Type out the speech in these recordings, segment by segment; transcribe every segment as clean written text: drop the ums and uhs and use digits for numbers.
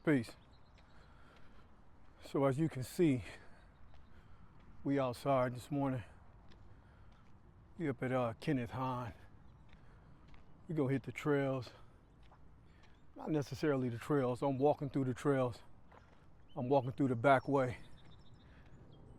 Peace. So as you can see, we outside this morning. We up at Kenneth Hahn. We gonna hit the trails. Not necessarily the trails. I'm walking through the trails. I'm walking through the back way.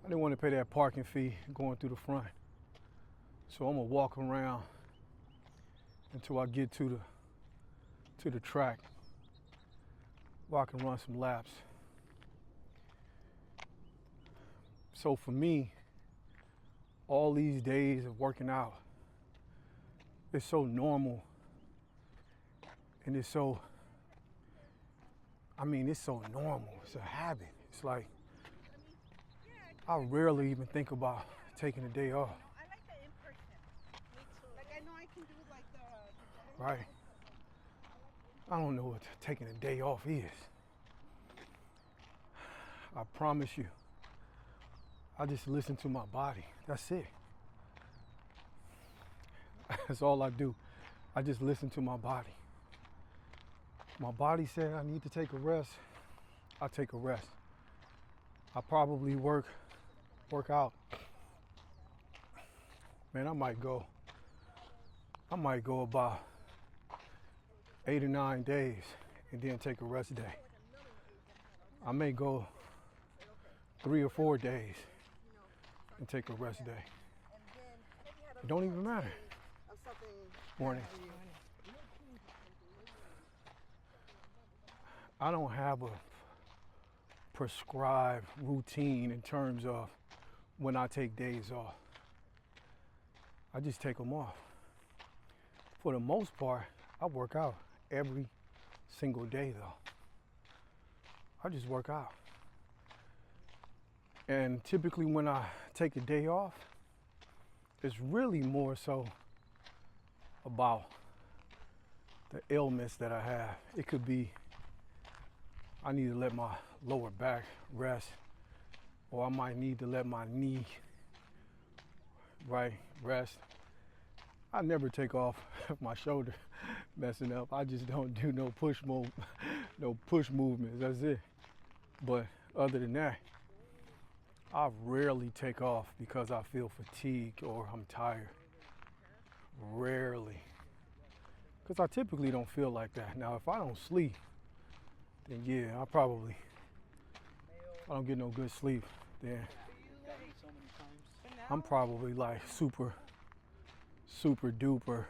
I didn't want to pay that parking fee going through the front. So I'm gonna walk around until I get to the track where I can run some laps. So for me, all these days of working out, it's so normal and it's so normal. It's a habit. It's like I rarely even think about taking a day off. I like the in-person. Me too. Like I know I can do like the Right. I don't know what taking a day off is. I promise you, I just listen to my body. That's it. That's all I do. I just listen to my body. My body said I need to take a rest. I take a rest. I probably work out. Man, I might go about 8 or 9 days and then take a rest day. I may go 3 or 4 days and take a rest day. It don't even matter. Morning. I don't have a prescribed routine in terms of when I take days off. I just take them off. For the most part, I work out every single day though. I just work out. And typically when I take a day off, it's really more so about the ailments that I have. It could be I need to let my lower back rest, or I might need to let my knee rest. I never take off my shoulder messing up. I just don't do no push movements. That's it. But other than that, I rarely take off because I feel fatigued or I'm tired. Rarely. Because I typically don't feel like that. Now, if I don't sleep, then yeah, if I don't get no good sleep, then I'm probably like super duper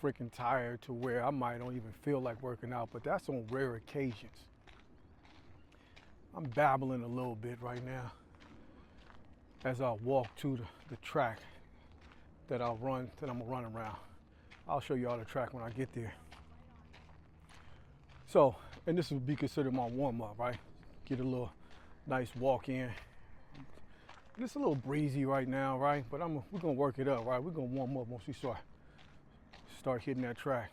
freaking tired to where I might don't even feel like working out, but that's on rare occasions. I'm babbling a little bit right now as I walk to the track that I'm gonna run around. I'll show you all the track when I get there. So, and this would be considered my warm-up, right? Get a little nice walk in. It's a little breezy right now, right? But we're gonna work it up, right? We're gonna warm up once we start hitting that track.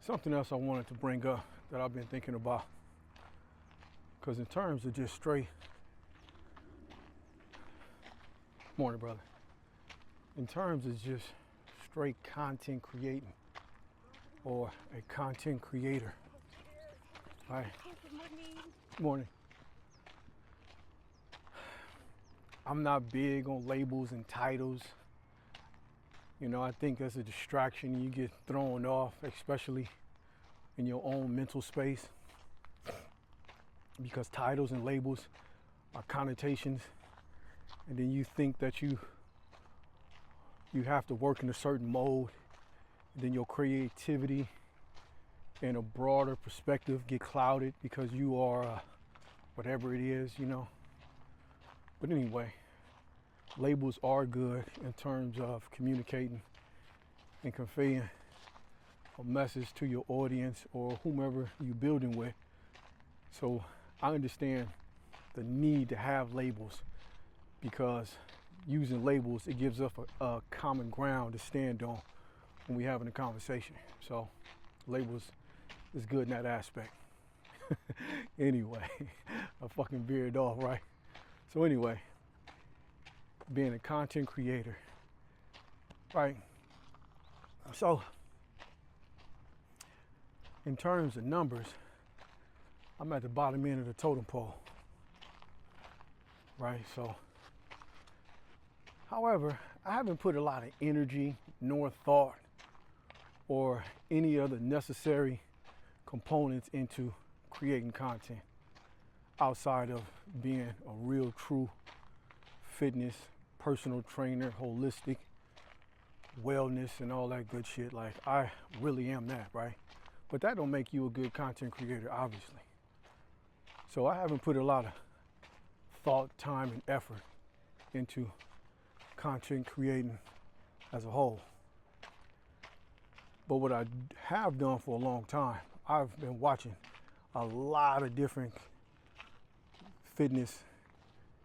Something else I wanted to bring up that I've been thinking about, because in terms of just straight, morning, brother. In terms of just straight content creating, or a content creator, right? Good morning. I'm not big on labels and titles. You know, I think that's a distraction. You get thrown off, especially in your own mental space, because titles and labels are connotations, and then you think that you have to work in a certain mode, and then your creativity and a broader perspective get clouded because you are whatever it is, you know. But anyway, labels are good in terms of communicating and conveying a message to your audience or whomever you're building with. So I understand the need to have labels, because using labels, it gives us a common ground to stand on when we're having a conversation. So labels is good in that aspect. Anyway, I fucking veered off, right? So anyway, being a content creator, right? So in terms of numbers, I'm at the bottom end of the totem pole, right? So, however, I haven't put a lot of energy nor thought or any other necessary components into creating content outside of being a real true fitness, personal trainer, holistic wellness and all that good shit. Like, I really am that, right? But that don't make you a good content creator, obviously. So I haven't put a lot of thought, time, and effort into content creating as a whole. But what I have done for a long time, I've been watching a lot of different fitness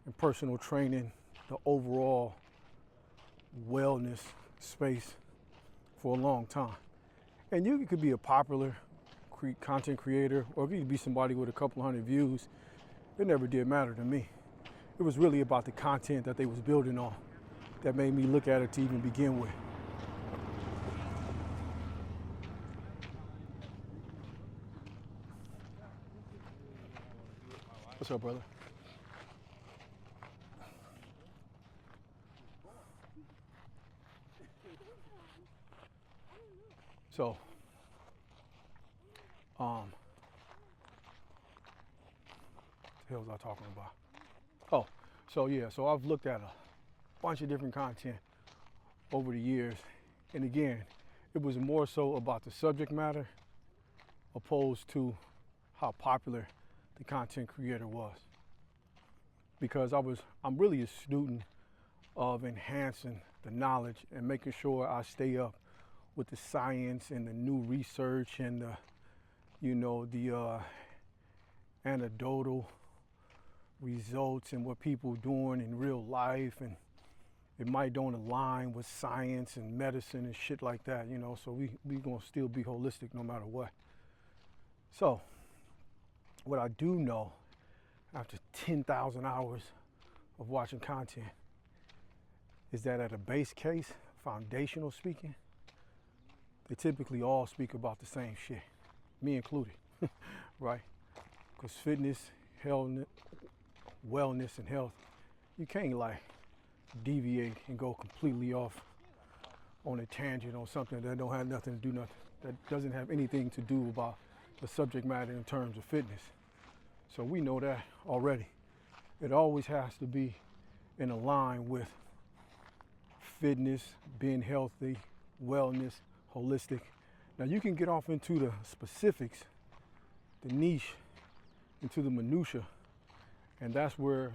and personal training, the overall wellness space for a long time. And you could be a popular content creator, or if you could be somebody with a couple hundred views. It never did matter to me. It was really about the content that they was building on that made me look at it to even begin with. What's up, brother? So, what the hell was I talking about? Oh, so yeah, so I've looked at a bunch of different content over the years. And again, it was more so about the subject matter opposed to how popular the content creator was. Because I'm really a student of enhancing the knowledge and making sure I stay up with the science and the new research and the anecdotal results and what people are doing in real life, and it might don't align with science and medicine and shit like that, so we gonna still be holistic no matter what. So what I do know after 10,000 hours of watching content is that at a base case, foundational speaking, they typically all speak about the same shit, me included, right? Because fitness, health, wellness, and health, you can't like deviate and go completely off on a tangent on something that don't have nothing to do nothing, that doesn't have anything to do about the subject matter in terms of fitness. So we know that already. It always has to be in a line with fitness, being healthy, wellness, holistic. Now you can get off into the specifics, the niche, into the minutia, and that's where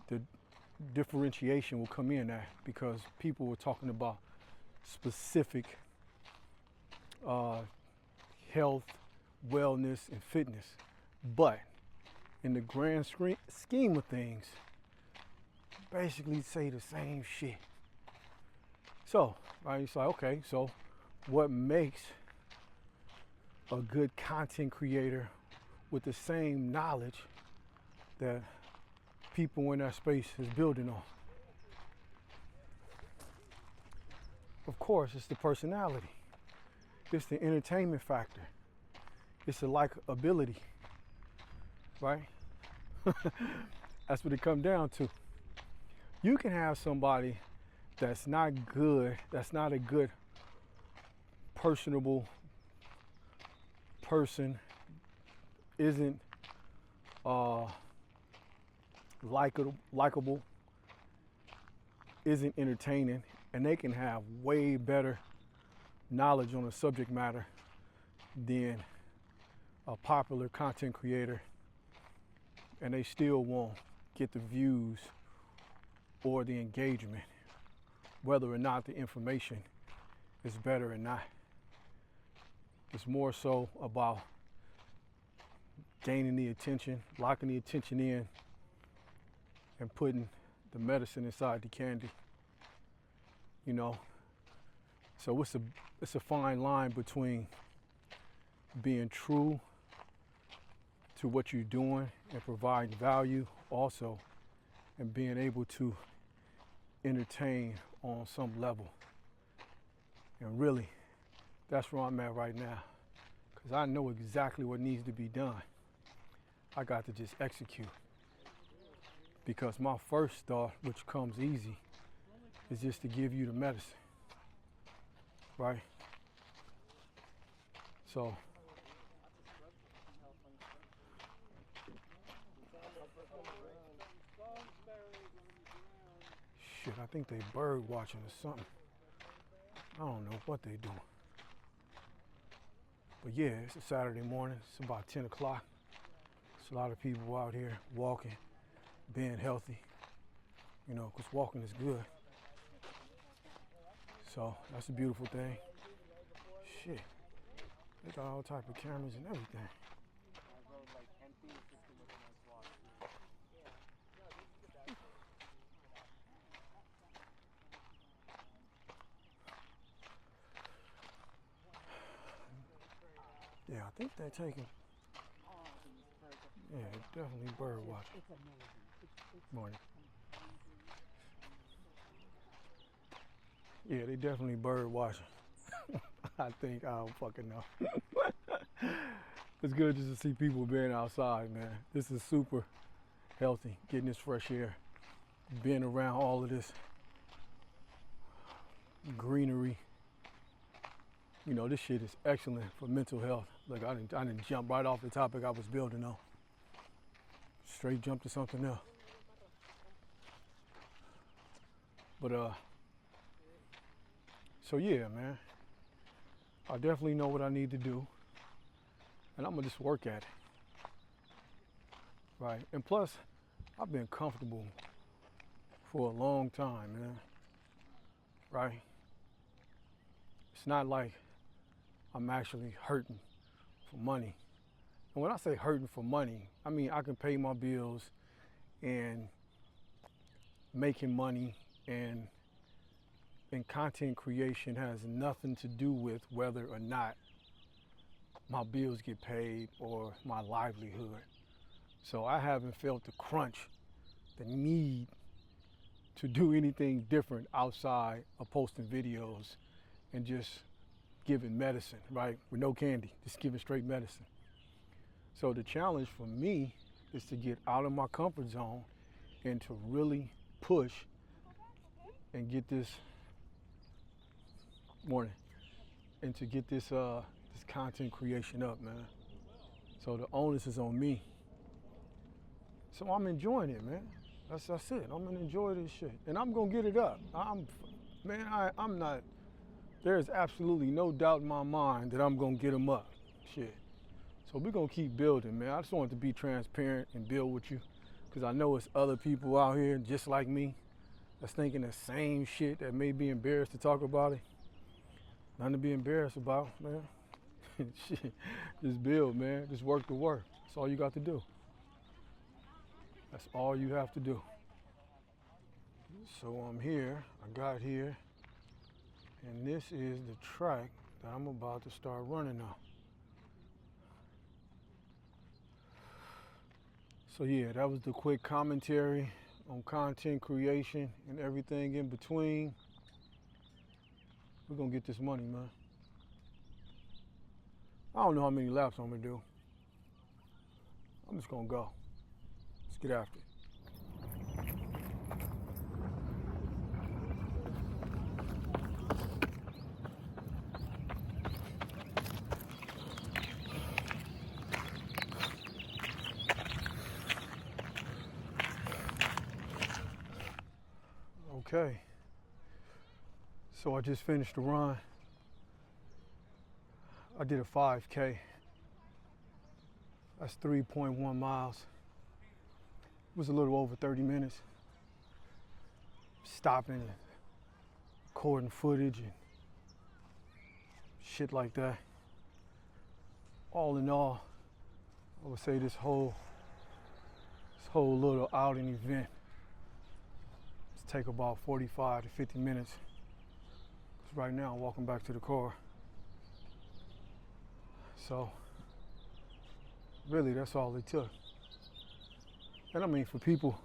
the differentiation will come in at, because people were talking about specific health, wellness, and fitness. But in the grand scheme of things, basically say the same shit. So, right, it's like, okay, so what makes a good content creator with the same knowledge that people in that space is building on? Of course, it's the personality. It's the entertainment factor. It's the likability, right? That's what it comes down to. You can have somebody that's not good, that's not a good personable person, isn't likable, isn't entertaining, and they can have way better knowledge on the subject matter than a popular content creator, and they still won't get the views or the engagement, whether or not the information is better or not. It's more so about gaining the attention, locking the attention in, and putting the medicine inside the candy, So it's a fine line between being true to what you're doing and providing value also, and being able to entertain on some level. And really, that's where I'm at right now. because I know exactly what needs to be done. I got to just execute. Because my first thought, which comes easy, is just to give you the medicine, right? So, shit, I think they bird watching or something. I don't know what they do. But yeah, it's a Saturday morning. It's about 10 o'clock. There's a lot of people out here walking, being healthy, you know, because walking is good. So that's a beautiful thing. Shit, they got all type of cameras and everything. Yeah, I think they're taking. Yeah, definitely bird watching. Morning. Yeah, they definitely bird watching. I think, I don't fucking know. It's good just to see people being outside, man. This is super healthy, getting this fresh air, being around all of this greenery. You know, this shit is excellent for mental health. Look, I didn't jump right off the topic I was building on. Straight jump to something else. But so yeah, man. I definitely know what I need to do. And I'm gonna just work at it. Right. And plus, I've been comfortable for a long time, man. Right? It's not like I'm actually hurting for money. And when I say hurting for money, I mean I can pay my bills and making money and content creation has nothing to do with whether or not my bills get paid or my livelihood. So I haven't felt the crunch, the need to do anything different outside of posting videos and just giving medicine, right? With no candy, just giving straight medicine. So the challenge for me is to get out of my comfort zone and to really push and get this morning and to get this this content creation up, man. So the onus is on me. So I'm enjoying it, man. That's it. I'm gonna enjoy this shit, and I'm gonna get it up. I'm not. There's absolutely no doubt in my mind that I'm gonna get them up. Shit. So we're gonna keep building, man. I just wanted to be transparent and build with you, because I know it's other people out here just like me that's thinking the same shit that may be embarrassed to talk about it. Nothing to be embarrassed about, man. Shit. Just build, man. Just work the work. That's all you got to do. That's all you have to do. So I'm here. I got here. And this is the track that I'm about to start running on. So yeah, that was the quick commentary on content creation and everything in between. We're gonna get this money, man. I don't know how many laps I'm gonna do. I'm just gonna go. Let's get after it. Okay. So I just finished the run. I did a 5K. That's 3.1 miles. It was a little over 30 minutes. Stopping and recording footage and shit like that. All in all, I would say this whole little outing event take about 45 to 50 minutes. 'Cause right now I'm walking back to the car. So really that's all it took. And I mean, for people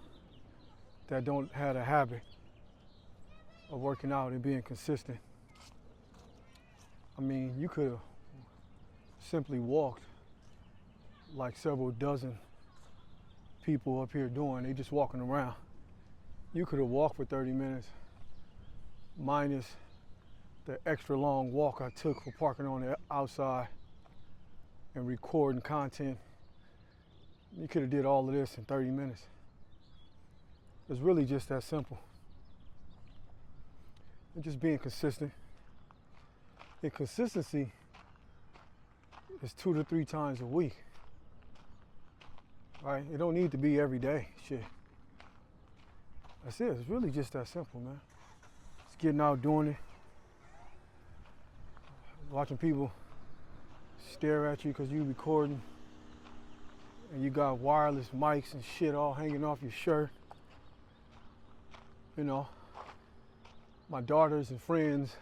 that don't have a habit of working out and being consistent, I mean, you could have simply walked like several dozen people up here doing. They just walking around. You could have walked for 30 minutes minus the extra long walk I took for parking on the outside and recording content. You could have did all of this in 30 minutes. It's really just that simple. And just being consistent. And consistency is 2 to 3 times a week. Right? It don't need to be every day. Shit. That's it. It's really just that simple, man. It's getting out doing it. Watching people stare at you because you recording and you got wireless mics and shit all hanging off your shirt. You know, my daughters and friends,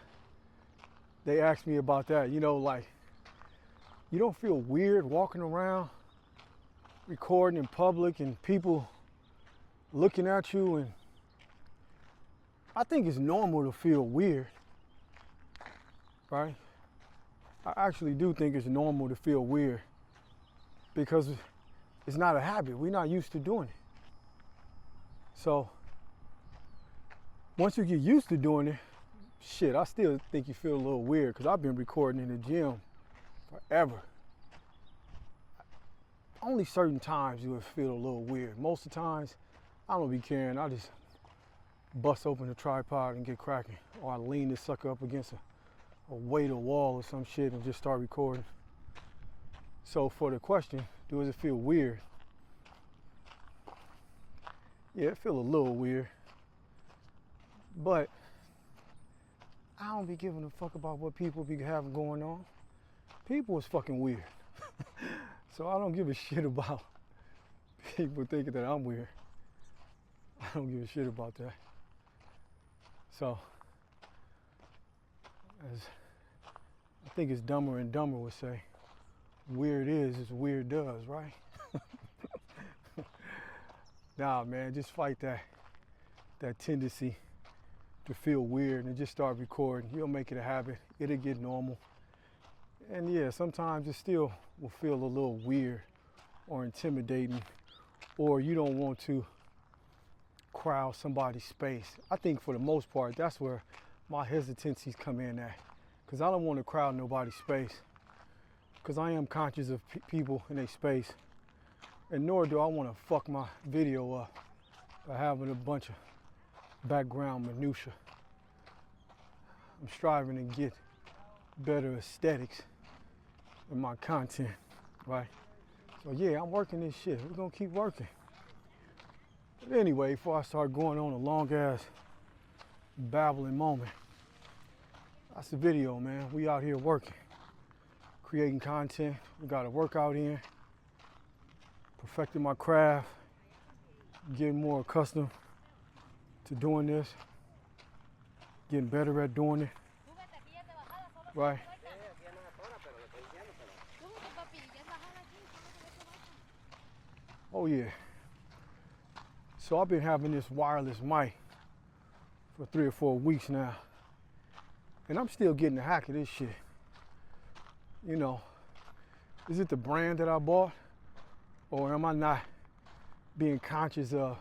they ask me about that. You know, like, you don't feel weird walking around recording in public and people looking at you? And I think it's normal to feel weird, right? I actually do think it's normal to feel weird because it's not a habit. We're not used to doing it. So once you get used to doing it, shit, I still think you feel a little weird because I've been recording in the gym forever. Only certain times you would feel a little weird. Most of the times, I don't be caring. I just bust open the tripod and get cracking. Or I lean this sucker up against a weighted wall or some shit and just start recording. So for the question, does it feel weird? Yeah, it feel a little weird. But I don't be giving a fuck about what people be having going on. People is fucking weird. So I don't give a shit about people thinking that I'm weird. I don't give a shit about that. So, as I think it's Dumber and Dumber would say, weird is weird does, right? Nah, man, just fight that tendency to feel weird and just start recording. You'll make it a habit. It'll get normal. And yeah, sometimes it still will feel a little weird or intimidating, or you don't want to crowd somebody's space. I think for the most part, that's where my hesitancies come in at. Because I don't want to crowd nobody's space. Because I am conscious of people in their space. And nor do I want to fuck my video up by having a bunch of background minutia. I'm striving to get better aesthetics in my content, right? So yeah, I'm working this shit. We're gonna keep working. But anyway, before I start going on a long ass babbling moment, that's the video, man. We out here working, creating content. We got a workout in, perfecting my craft, getting more accustomed to doing this, getting better at doing it, right? Oh yeah. So I've been having this wireless mic for 3 or 4 weeks now. And I'm still getting the hack of this shit. You know, is it the brand that I bought? Or am I not being conscious of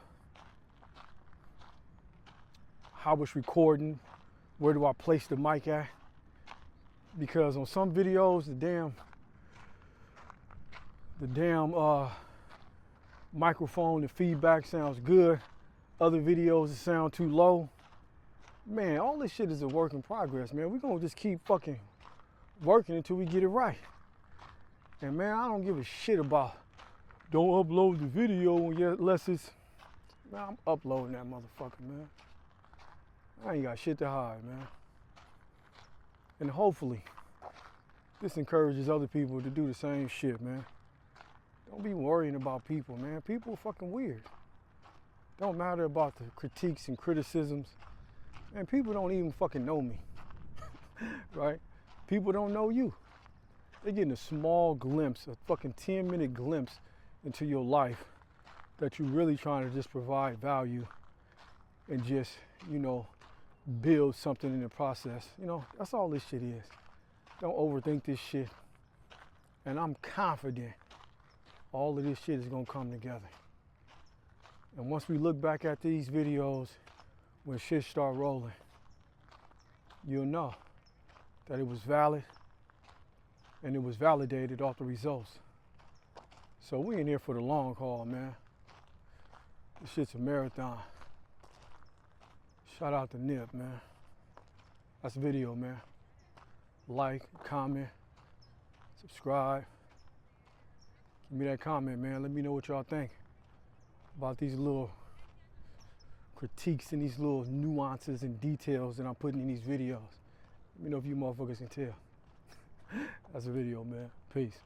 how it's recording? Where do I place the mic at? Because on some videos, the damn microphone, the feedback sounds good. Other videos, it sound too low. Man, all this shit is a work in progress, man. We're gonna just keep fucking working until we get it right. And man, I don't give a shit about don't upload the video unless it's, man, I'm uploading that motherfucker, man. I ain't got shit to hide, man. And hopefully, this encourages other people to do the same shit, man. Don't be worrying about people, man. People are fucking weird. Don't matter about the critiques and criticisms. Man, people don't even fucking know me, right? People don't know you. They're getting a small glimpse, a fucking 10-minute glimpse into your life that you're really trying to just provide value and just, you know, build something in the process. You know, that's all this shit is. Don't overthink this shit. And I'm confident all of this shit is gonna come together. And once we look back at these videos, when shit start rolling, you'll know that it was valid and it was validated off the results. So we in here for the long haul, man. This shit's a marathon. Shout out to Nip, man. That's the video, man. Like, comment, subscribe. Give me that comment, man. Let me know what y'all think about these little critiques and these little nuances and details that I'm putting in these videos. Let me know if you motherfuckers can tell. That's a video, man. Peace.